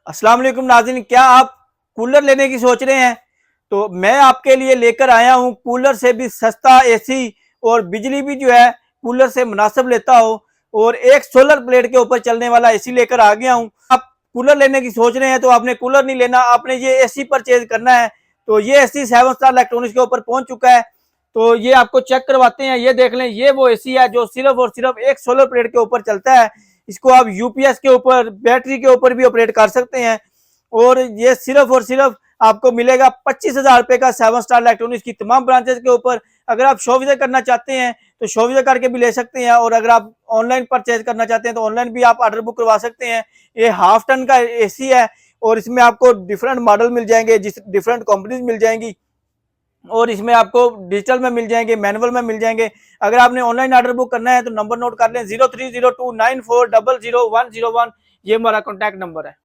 अस्सलाम वालेकुम नाज़रीन, क्या आप कूलर लेने की सोच रहे हैं? तो मैं आपके लिए लेकर आया हूं कूलर से भी सस्ता एसी और बिजली भी जो है कूलर से मुनासिब लेता हो और एक सोलर प्लेट के ऊपर चलने वाला एसी लेकर आ गया हूं। आप कूलर लेने की सोच रहे हैं तो आपने कूलर नहीं लेना, आपने ये एसी परचेज करना है। तो ये एसी 7 स्टार इलेक्ट्रॉनिक्स के ऊपर पहुंच चुका है। तो ये आपको चेक करवाते हैं। ये देख लें, ये वो एसी है जो सिर्फ और सिर्फ एक सोलर प्लेट के ऊपर चलता है। इसको आप यूपीएस के ऊपर, बैटरी के ऊपर भी ऑपरेट कर सकते हैं। और ये सिर्फ और सिर्फ आपको मिलेगा 25,000 रुपए का 7 स्टार इलेक्ट्रॉनिक्स की तमाम ब्रांचेस के ऊपर। अगर आप शो विजिट करना चाहते हैं तो शो विजिट करके भी ले सकते हैं, और अगर आप ऑनलाइन परचेज करना चाहते हैं तो ऑनलाइन भी आप ऑर्डर बुक करवा सकते हैं। ये हाफ टन का एसी है और इसमें आपको डिफरेंट मॉडल मिल जाएंगे, जिस डिफरेंट कंपनीज मिल जाएंगी, और इसमें आपको डिजिटल में मिल जाएंगे, मैनुअल में मिल जाएंगे। अगर आपने ऑनलाइन ऑर्डर बुक करना है तो नंबर नोट कर लें, 030294000101। ये हमारा कॉन्टैक्ट नंबर है।